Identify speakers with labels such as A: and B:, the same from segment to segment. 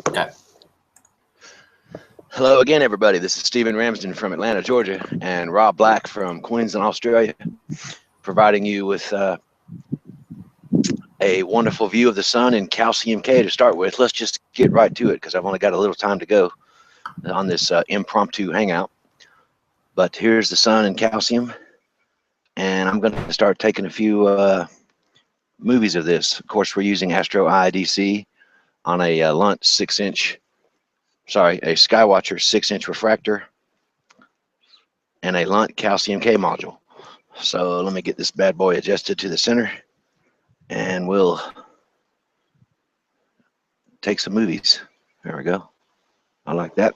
A: Okay.
B: Hello again, everybody. This is Stephen Ramsden from Atlanta, Georgia, and Rob Black from Queensland, Australia, providing you with a wonderful view of the sun in Calcium K to start with. Let's just get right to it because I've only got a little time to go on this impromptu hangout. But here's the sun in Calcium, and I'm going to start taking a few movies of this. Of course, we're using Astro IDC on a Lunt 6-inch, sorry, a Skywatcher 6-inch refractor and a Lunt Calcium K module. So let me get this bad boy adjusted to the center, and we'll take some movies. There we go. I like that.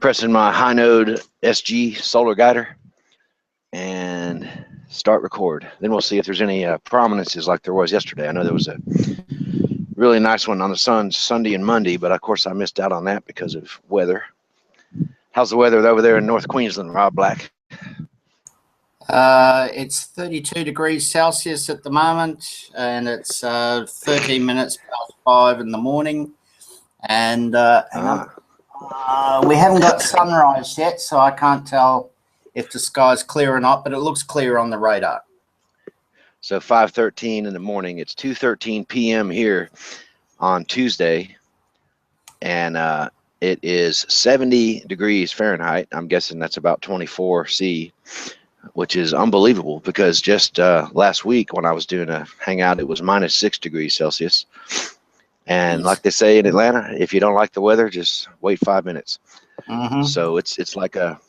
B: Pressing my high node SG solar guider and start record. Then we'll see if there's any prominences like there was yesterday. I know there was a really nice one on the sun Sunday and Monday, but of course I missed out on that because of weather. How's the weather over there in North Queensland, Rob Black?
A: It's 32 degrees Celsius at the moment, and it's 13 minutes past 5 in the morning. And we haven't got sunrise yet, so I can't tell if the sky's clear or not, but it looks clear on the radar.
B: So 5:13 in the morning. It's 2:13 p.m. here on Tuesday, and it is 70 degrees Fahrenheit. I'm guessing that's about 24 C, which is unbelievable because just last week when I was doing a hangout, it was -6 degrees Celsius. And like they say in Atlanta, if you don't like the weather, just wait 5 minutes.
A: Mm-hmm.
B: So it's like a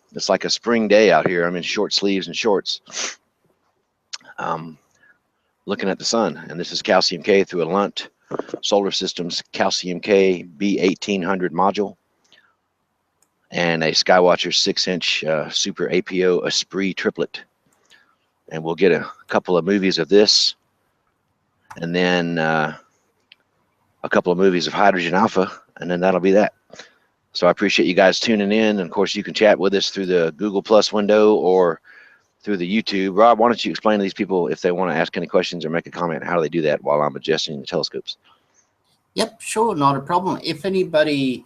B: spring day out here. I'm in short sleeves and shorts, looking at the sun. And this is Calcium K through a Lunt Solar Systems Calcium K B1800 module and a Skywatcher 6-inch Super APO Esprit triplet. And we'll get a couple of movies of this, and then a couple of movies of Hydrogen Alpha, and then that'll be that. So I appreciate you guys tuning in. And of course, you can chat with us through the Google Plus window or through the YouTube. Rob, why don't you explain to these people if they want to ask any questions or make a comment, how do they do that while I'm adjusting the telescopes?
A: Yep, sure, not a problem. If anybody,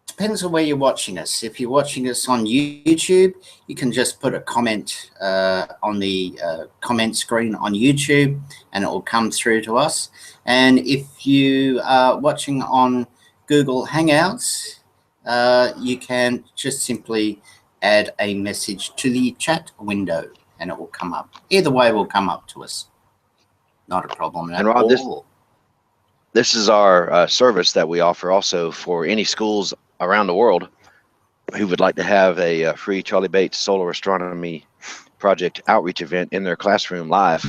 A: depends on where you're watching us. If you're watching us on YouTube, you can just put a comment on the comment screen on YouTube, and it will come through to us. And if you are watching on Google Hangouts, you can just simply add a message to the chat window, and it will come up. Either way will come up to us. Not a problem at
B: Rob,
A: all.
B: This is our service that we offer also for any schools around the world who would like to have a free Charlie Bates Solar Astronomy Project outreach event in their classroom live.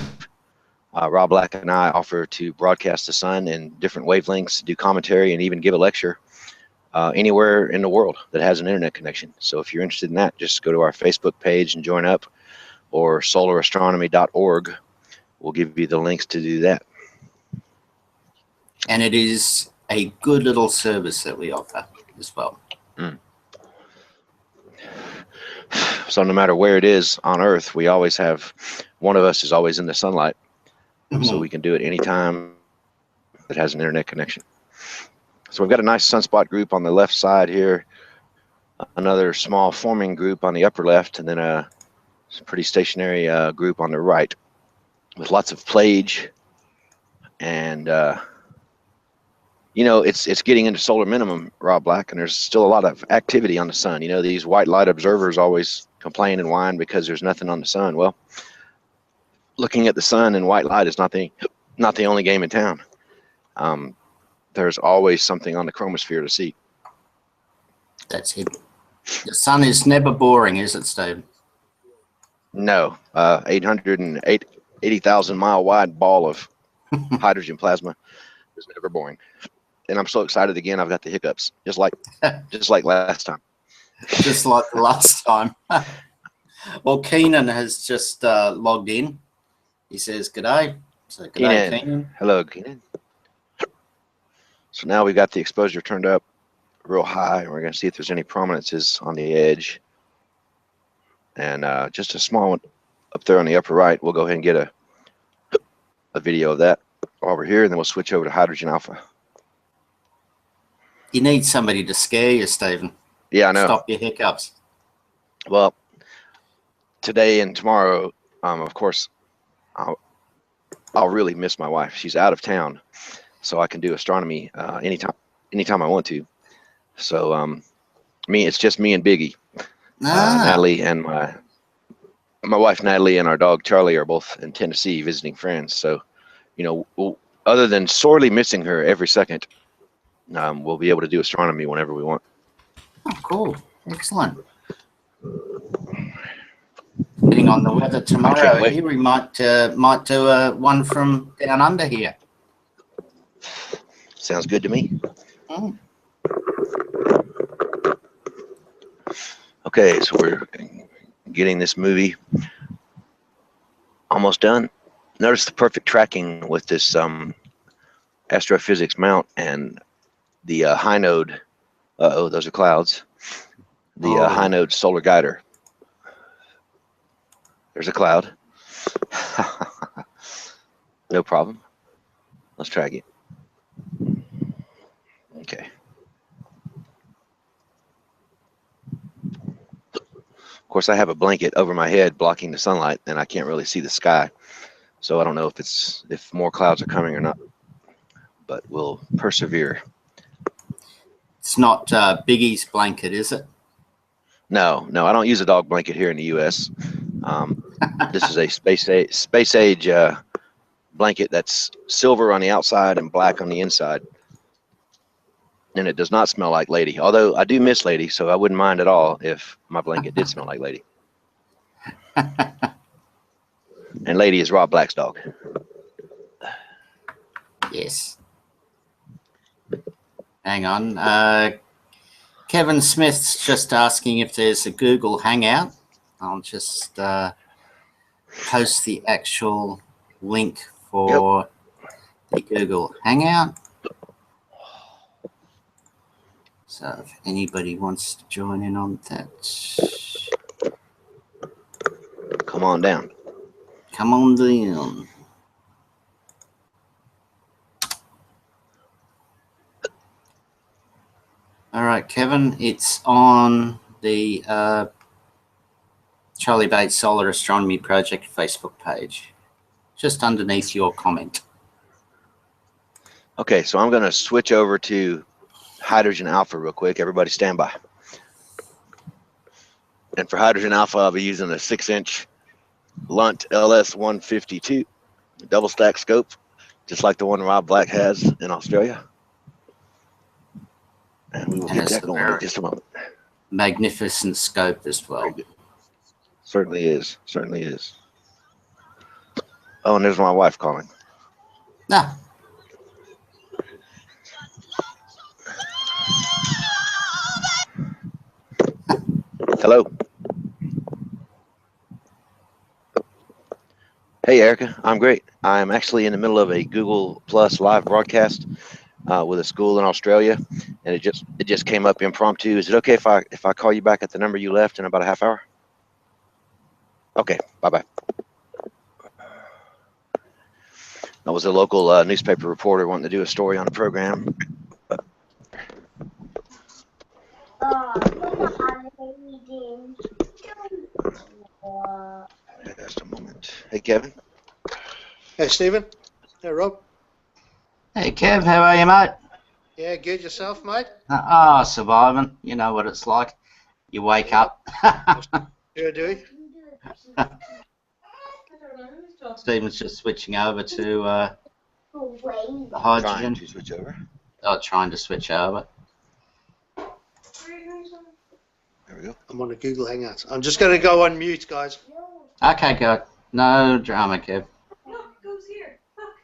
B: Rob Black and I offer to broadcast the sun in different wavelengths, do commentary, and even give a lecture anywhere in the world that has an internet connection. So if you're interested in that, just go to our Facebook page and join up, or solarastronomy.org. We'll give you the links to do that.
A: And it is a good little service that we offer as well.
B: So no matter where it is on Earth, we always have, one of us is always in the sunlight. So we can do it anytime that has an internet connection. So we've got a nice sunspot group on the left side here, another small forming group on the upper left, and then a pretty stationary group on the right with lots of plage. And you know, it's getting into solar minimum, Rob Black, and there's still a lot of activity on the sun. You know, these white light observers always complain and whine because there's nothing on the sun. Well, looking at the sun in white light is not the only game in town. There's always something on the chromosphere to see.
A: That's it. The sun is never boring, is it, Steve?
B: No, 880,000 mile wide ball of hydrogen plasma is never boring. And I'm so excited again. I've got the hiccups, just like last time.
A: Just like the last time. Well, Keenan has just logged in. He says, "G'day." So, g'day, Keenan.
B: Hello, Keenan. So now we've got the exposure turned up real high, and we're going to see if there's any prominences on the edge. And just a small one up there on the upper right. We'll go ahead and get a video of that over here, and then we'll switch over to Hydrogen Alpha.
A: You need somebody to scare you, Stephen.
B: Yeah, I know.
A: Stop your hiccups.
B: Well, today and tomorrow, of course, I'll really miss my wife. She's out of town, so I can do astronomy anytime I want to. So it's just me and Biggie. Natalie and my wife Natalie and our dog Charlie are both in Tennessee visiting friends. So, other than sorely missing her every second, we'll be able to do astronomy whenever we want.
A: Oh, cool. Excellent. Depending on the weather tomorrow here, we might do one from down under here.
B: Sounds good to me.
A: Mm.
B: Okay, so we're getting this movie almost done. Notice the perfect tracking with this astrophysics mount and the high node. Those are clouds. The high node solar guider. There's a cloud. No problem. Let's track it. Okay. Of course, I have a blanket over my head blocking the sunlight, and I can't really see the sky. So I don't know if more clouds are coming or not. But we'll persevere.
A: It's not Biggie's blanket, is it?
B: No, I don't use a dog blanket here in the U.S. This is a space age blanket that's silver on the outside and black on the inside, and it does not smell like Lady. Although I do miss Lady, so I wouldn't mind at all if my blanket did smell like Lady. And Lady is Rob Black's dog.
A: Yes. Hang on. Kevin Smith's just asking if there's a Google Hangout. I'll just post the actual link for the Google Hangout. So if anybody wants to join in on that,
B: come on down.
A: Come on down. All right, Kevin, it's on the Charlie Bates Solar Astronomy Project Facebook page, just underneath your comment.
B: Okay, so I'm going to switch over to hydrogen alpha real quick. Everybody stand by. And for hydrogen alpha, I'll be using a 6-inch Lunt LS152 double stack scope, just like the one Rob Black has in Australia. And we will get that going in just a moment.
A: Magnificent scope as well.
B: Certainly is. Certainly is. Oh, and there's my wife calling.
A: Ah.
B: Hello. Hey, Erica. I'm great. I'm actually in the middle of a Google Plus live broadcast with a school in Australia, and it just came up impromptu. Is it okay if I call you back at the number you left in about a half hour? Okay. Bye-bye. I was a local newspaper reporter wanting to do a story on a program. Just a moment. Hey, Kevin.
C: Hey, Stephen. Hey, Rob.
A: Hey, Kev, how are you, mate?
C: Yeah, good. Yourself, mate?
A: Surviving. You know what it's like. You wake up.
C: Sure do.
A: Stephen's just switching over to the hydrogen.
B: Trying to switch over.
A: Trying to switch over.
B: There we go.
C: I'm on a Google Hangout. I'm just going to go on mute, guys.
A: Okay, good. No drama, Kev.
D: Look, goes here. Look.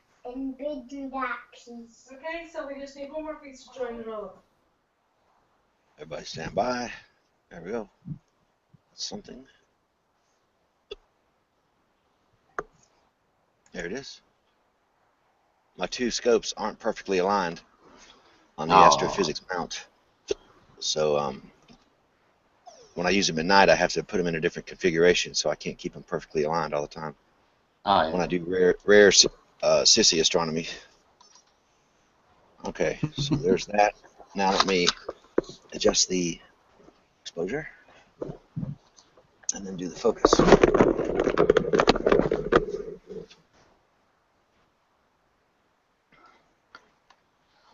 D: Introductions. Okay, so we just need one more piece to join it all.
B: Everybody stand by. There we go. That's something. There it is. My two scopes aren't perfectly aligned on the astrophysics mount. So when I use them at night, I have to put them in a different configuration, so I can't keep them perfectly aligned all the time.
A: Oh, yeah.
B: When I do rare sissy astronomy. Okay, so there's that. Now let me adjust the exposure and then do the focus.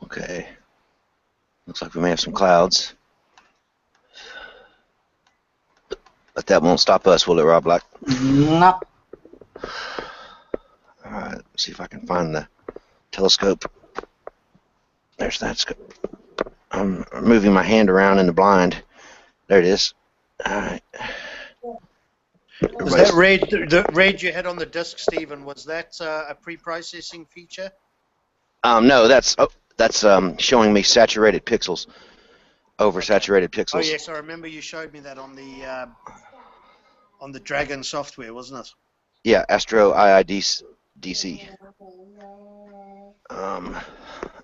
B: Okay, looks like we may have some clouds, but that won't stop us, will it, Rob Black?
A: Nope.
B: All right, let's see if I can find the telescope. There's that scope. I'm moving my hand around in the blind. There it is. All right.
C: Was that red, the red you had on the disc, Stephen, was that a pre-processing feature?
B: No, that's showing me saturated pixels, oversaturated pixels.
C: Oh yes, I remember you showed me that on the Dragon software, wasn't it?
B: Yeah, Astro IIDC. All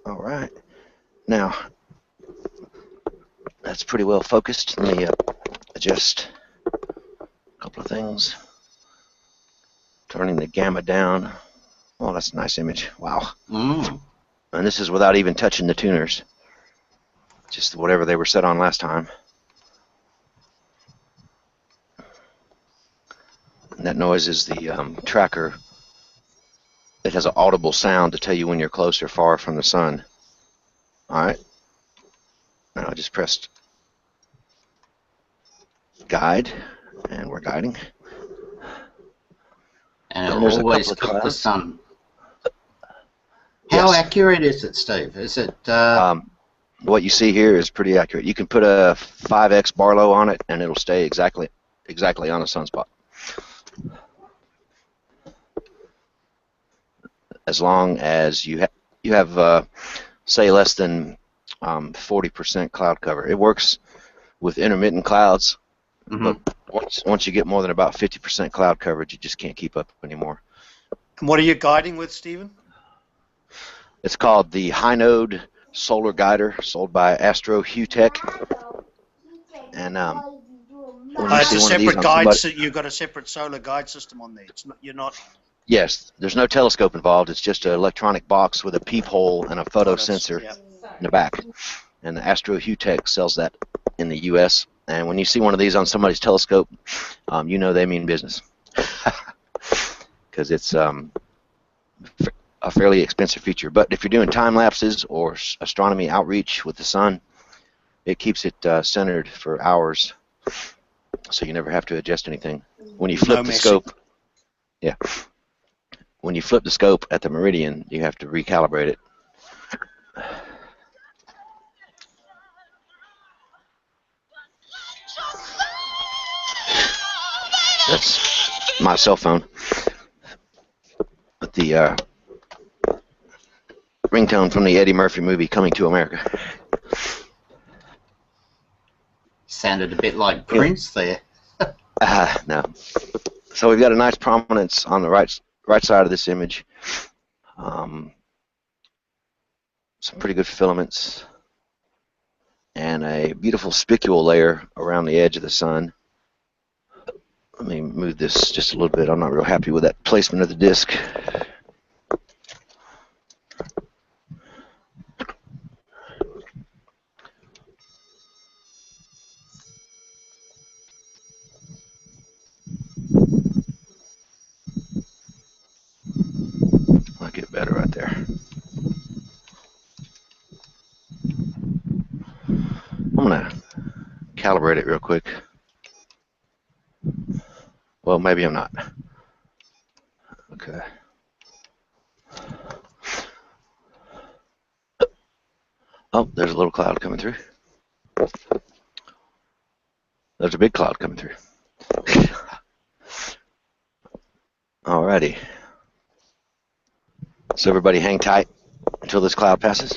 B: right. Now, that's pretty well focused. Let me adjust a couple of things. Turning the gamma down. Oh, that's a nice image. Wow.
A: Mm.
B: And this is without even touching the tuners. Just whatever they were set on last time. And that noise is the tracker. It has an audible sound to tell you when you're close or far from the sun. All right. Now I just pressed guide, and we're guiding.
A: And
B: And
A: it
B: there's a
A: always
B: couple of
A: took the
B: clouds.
A: sun. How
B: Yes.
A: accurate is it, Steve? Is it?
B: What you see here is pretty accurate. You can put a 5x Barlow on it, and it'll stay exactly on a sunspot. As long as you have say less than 40% cloud cover. It works with intermittent clouds, but once you get more than about 50% cloud coverage, you just can't keep up anymore.
C: And what are you guiding with, Stephen?
B: It's called the High Node Solar Guider, sold by Astro Tech. And when you
C: It's
B: see
C: a
B: one of these
C: separate
B: on
C: guide.
B: somebody,
C: So you've got a separate solar guide system on there. It's not, you're not.
B: yes, there's no telescope involved. It's just an electronic box with a peephole and a photo sensor
C: Yeah.
B: in the back. And the Astro Tech sells that in the U.S. And when you see one of these on somebody's telescope, you know they mean business, because it's a fairly expensive feature. But if you're doing time lapses or astronomy outreach with the sun, it keeps it centered for hours, so you never have to adjust anything. When you flip the scope, yeah, when you flip the scope at the meridian, you have to recalibrate it. That's my cell phone. But the ringtone from the Eddie Murphy movie Coming to America.
A: Sounded a bit like Prince there.
B: No. So we've got a nice prominence on the right side of this image. Some pretty good filaments. And a beautiful spicule layer around the edge of the sun. Let me move this just a little bit. I'm not real happy with that placement of the disc. I'll get better right there. I'm going to calibrate it real quick. Well, maybe I'm not. Okay. Oh, there's a little cloud coming through. There's a big cloud coming through. Alrighty. So everybody hang tight until this cloud passes.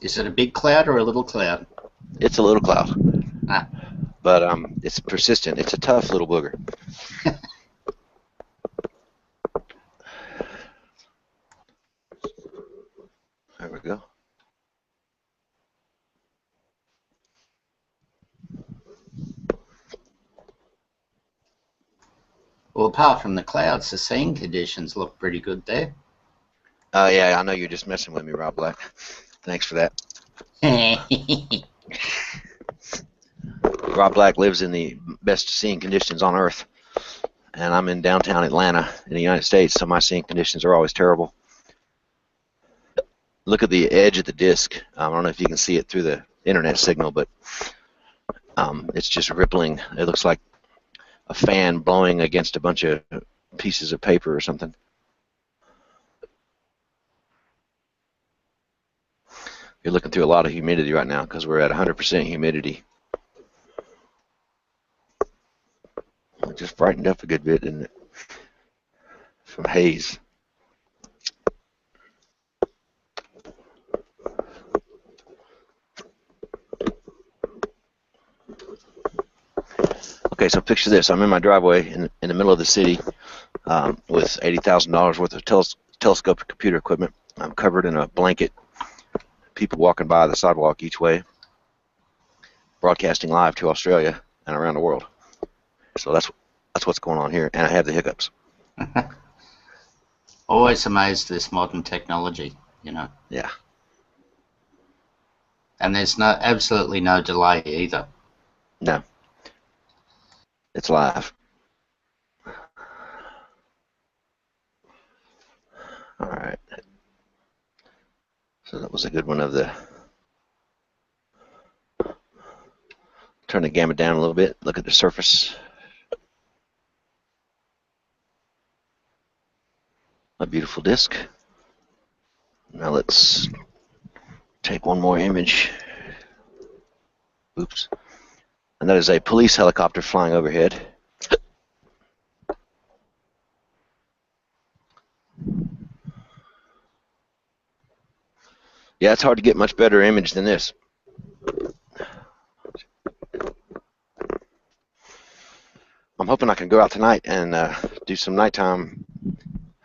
A: Is it a big cloud or a little cloud?
B: It's a little cloud.
A: Ah.
B: But it's persistent. It's a tough little booger. There we go.
A: Well, apart from the clouds, the seeing conditions look pretty good there.
B: Yeah, I know you're just messing with me, Rob Black. Thanks for that. Rob Black lives in the best seeing conditions on Earth, and I'm in downtown Atlanta in the United States, so my seeing conditions are always terrible. Look at the edge of the disc. I don't know if you can see it through the internet signal, but it's just rippling. It looks like a fan blowing against a bunch of pieces of paper or something. You're looking through a lot of humidity right now because we're at 100% humidity. It just brightened up a good bit, didn't it? From haze. Okay, so picture this. I'm in my driveway in the middle of the city with $80,000 worth of telescopic computer equipment. I'm covered in a blanket. People walking by the sidewalk each way. Broadcasting live to Australia and around the world. So that's what's going on here, and I have the hiccups.
A: Always amazed at this modern technology, you know.
B: Yeah.
A: And there's absolutely no delay either.
B: No. It's live. All right. So that was a good one of the. Turn the gamma down a little bit. Look at the surface. A beautiful disc. Now let's take one more image. Oops. And that is a police helicopter flying overhead. Yeah, it's hard to get much better image than this. I'm hoping I can go out tonight and do some nighttime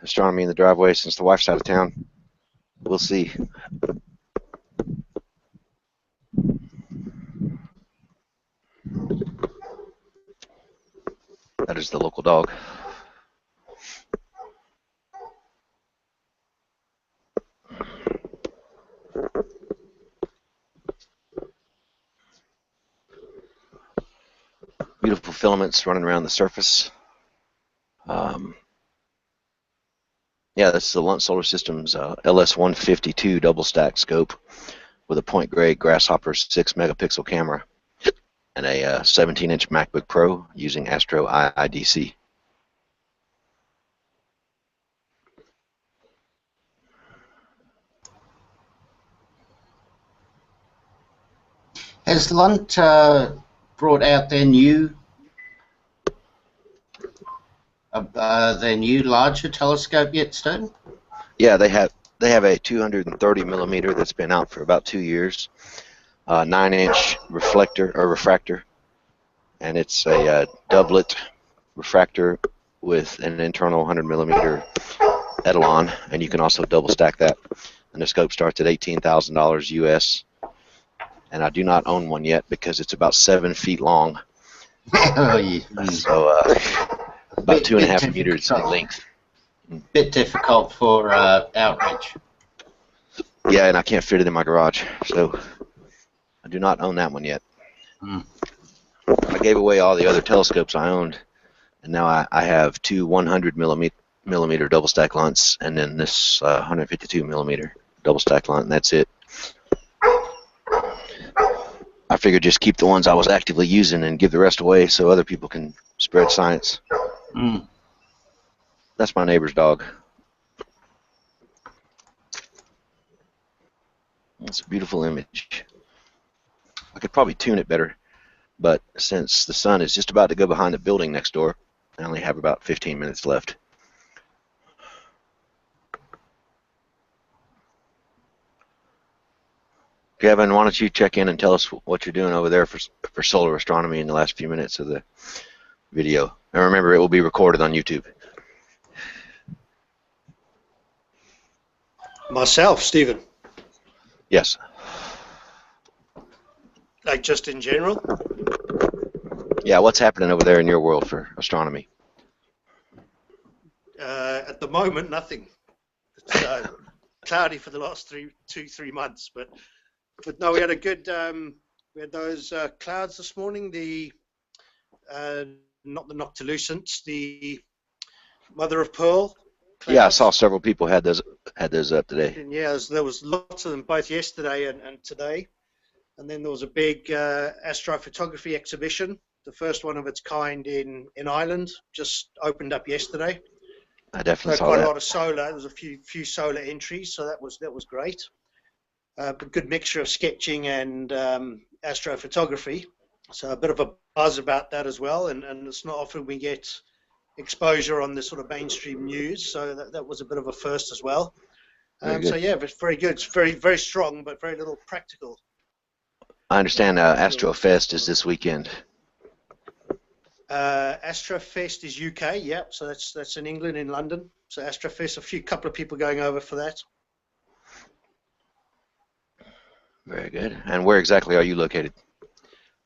B: astronomy in the driveway since the wife's out of town. We'll see. That is the local dog. Beautiful filaments running around the surface. Yeah, this is the Lunt Solar Systems LS152 double stack scope with a point gray Grasshopper 6 megapixel camera and a 17-inch MacBook Pro using Astro IIDC.
A: Has Lunt brought out their new larger telescope yet, Stone?
B: Yeah, they have a 230 millimeter that's been out for about 2 years, 9-inch refractor, and it's a doublet refractor with an internal 100 millimeter Etalon, and you can also double stack that. And the scope starts at $18,000 US, and I do not own one yet because it's about 7 feet long.
A: Oh, yeah.
B: So about 2.5 meters in length.
A: Bit difficult for Outreach.
B: Yeah, and I can't fit it in my garage, so I do not own that one yet. I gave away all the other telescopes I owned, and now I have two 100 millimeter double stack Lunts, and then this 152 millimeter double stack Lunt, and that's it. I figured just keep the ones I was actively using and give the rest away so other people can spread science. That's my neighbor's dog. It's a beautiful image. I could probably tune it better, but since the sun is just about to go behind the building next door, I only have about 15 minutes left. Kevin, why don't you check in and tell us what you're doing over there for solar astronomy in the last few minutes of the video. And remember, it will be recorded on YouTube.
C: Myself, Stephen.
B: Yes.
C: Like just in general?
B: Yeah, what's happening over there in your world for astronomy?
C: At the moment, nothing. cloudy for the last 3 months. But no, we had a good. We had those clouds this morning. The not the noctilucent, the mother of pearl clouds.
B: Yeah, I saw several people had those up today.
C: And yeah, there was lots of them both yesterday and today. And then there was a big astrophotography exhibition, the first one of its kind in Ireland, just opened up yesterday.
B: I definitely saw
C: quite
B: that.
C: a lot of solar. There was a few solar entries, so that was great. A good mixture of sketching and astrophotography. So a bit of a buzz about that as well. And it's not often we get exposure on the sort of mainstream news, so that was a bit of a first as well. So yeah, it's very good. It's very, very strong, but very little practical.
B: I understand Astrofest is this weekend.
C: Astrofest is UK, yep. So that's in England, in London. So Astrofest, couple of people going over for that.
B: Very good. And where exactly are you located?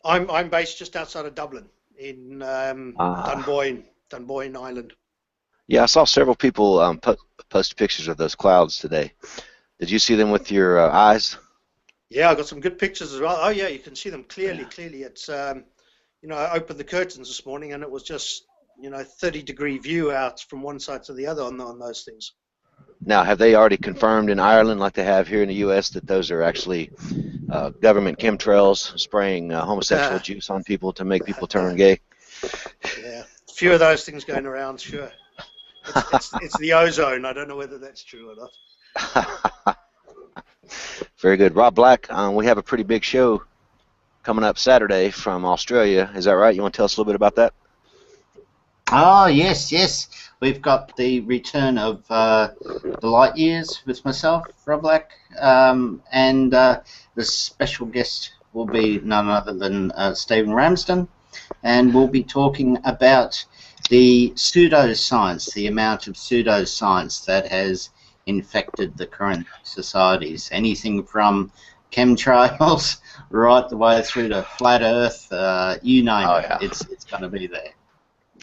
C: I'm based just outside of Dublin, in Dunboyne, Ireland.
B: Yeah, I saw several people post pictures of those clouds today. Did you see them with your eyes?
C: Yeah, I got some good pictures as well. Oh yeah, you can see them clearly. It's I opened the curtains this morning and it was just 30-degree view out from one side to the other on those things.
B: Now, have they already confirmed in Ireland, like they have here in the U.S., that those are actually government chemtrails spraying homosexual juice on people to make people turn gay?
C: Yeah, a few of those things going around, sure. It's the ozone. I don't know whether that's true or not.
B: Very good. Rob Black, we have a pretty big show coming up Saturday from Australia. Is that right? You want to tell us a little bit about that?
A: Oh, yes. We've got the return of the Light Years with myself, Rob Black, and the special guest will be none other than Stephen Ramsden, and we'll be talking about the pseudoscience, the amount of pseudoscience that has infected the current societies. Anything from chemtrails right the way through to flat Earth, you name it. Yeah. It's going to be there.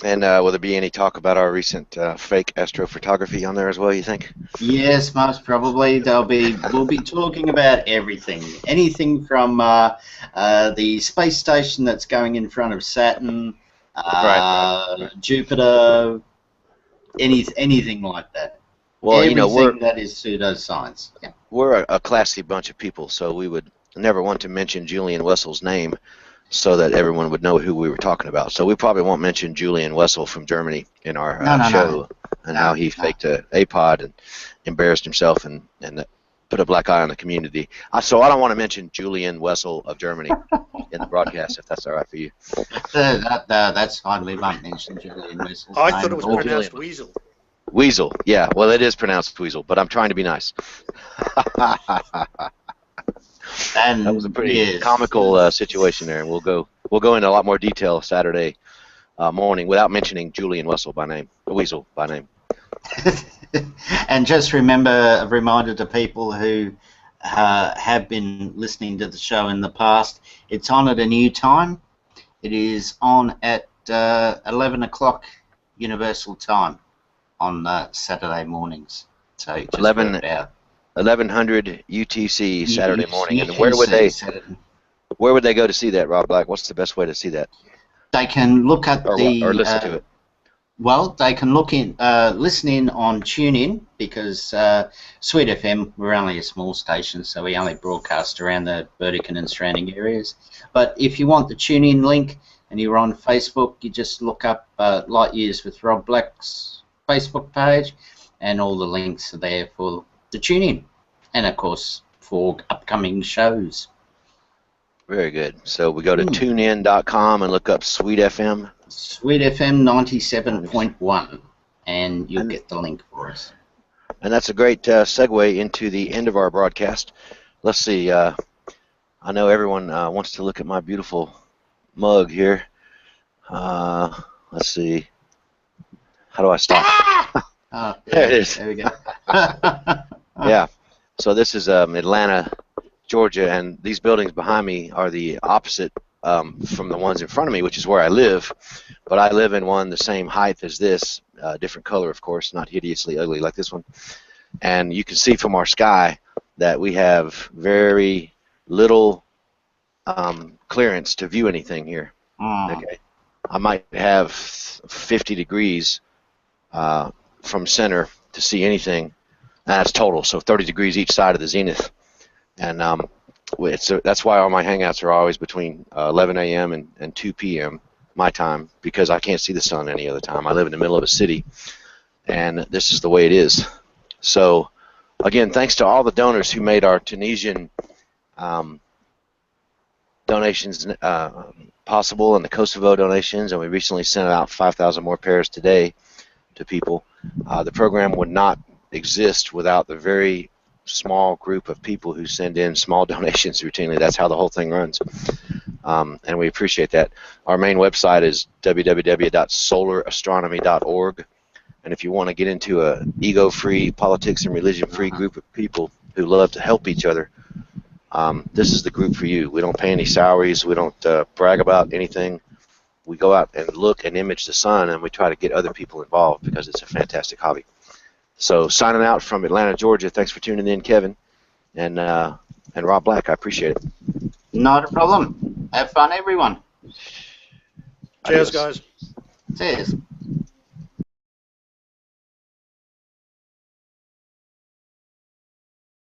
B: And will there be any talk about our recent fake astrophotography on there as well, you think?
A: Yes, most probably. We'll be talking about everything. Anything from the space station that's going in front of Saturn, right. Jupiter, anything like that.
B: Well,
A: everything that is pseudoscience. Yeah.
B: We're a classy bunch of people, so we would never want to mention Julian Wessel's name so that everyone would know who we were talking about. So we probably won't mention Julian Wessel from Germany in our show and how he faked a pod and embarrassed himself and put a black eye on the community. So I don't want to mention Julian Wessel of Germany in the broadcast, if that's all right for you.
A: That's fine. We won't mention Julian Wessel.
C: I thought it was pronounced Weasel.
B: Weasel, yeah. Well, it is pronounced Weasel, but I'm trying to be nice.
A: And
B: that was a pretty comical situation there, and we'll go into a lot more detail Saturday morning without mentioning Julian Wessel by name, Weasel by name.
A: And just remember, a reminder to people who have been listening to the show in the past, it's on at a new time. It is on at 11 o'clock Universal Time on Saturday mornings. So just
B: 1100 UTC Saturday morning. And where would they go to see that, Rob Black? What's the best way to see that?
A: They can look at
B: or listen to it.
A: Well, they can listen in on TuneIn, because Sweet FM, we're only a small station, so we only broadcast around the Burdekin and surrounding areas. But if you want the TuneIn link and you're on Facebook, you just look up Light Years with Rob Black's Facebook page, and all the links are there for the TuneIn, and of course for upcoming shows.
B: Very good. So we go to tunein.com and look up Sweet FM.
A: Sweet FM 97.1, and you'll get the link for us.
B: And that's a great segue into the end of our broadcast. Let's see. I know everyone wants to look at my beautiful mug here. Let's see. How do I stop? There it is.
A: There we go.
B: Yeah. So this is Atlanta, Georgia, and these buildings behind me are the opposite from the ones in front of me, which is where I live. But I live in one the same height as this, different color, of course, not hideously ugly like this one. And you can see from our sky that we have very little clearance to view anything here. Okay, I might have 50 degrees from center to see anything. That's total, so 30 degrees each side of the zenith. And that's why all my hangouts are always between 11 a.m. and 2 p.m. my time, because I can't see the sun any other time. I live in the middle of a city, and this is the way it is. So, again, thanks to all the donors who made our Tunisian donations possible, and the Kosovo donations, and we recently sent out 5,000 more pairs today to people. The program would not exist without the very small group of people who send in small donations routinely. That's how the whole thing runs, and we appreciate that. Our main website is www.solarastronomy.org, and if you want to get into a ego-free, politics and religion-free group of people who love to help each other, this is the group for you. We don't pay any salaries. We don't brag about anything. We go out and look and image the sun, and we try to get other people involved because it's a fantastic hobby. So, signing out from Atlanta, Georgia. Thanks for tuning in, Kevin, and Rob Black. I appreciate it.
A: Not a problem. Have fun, everyone.
C: Cheers,
B: Adios.
C: guys.
A: Cheers.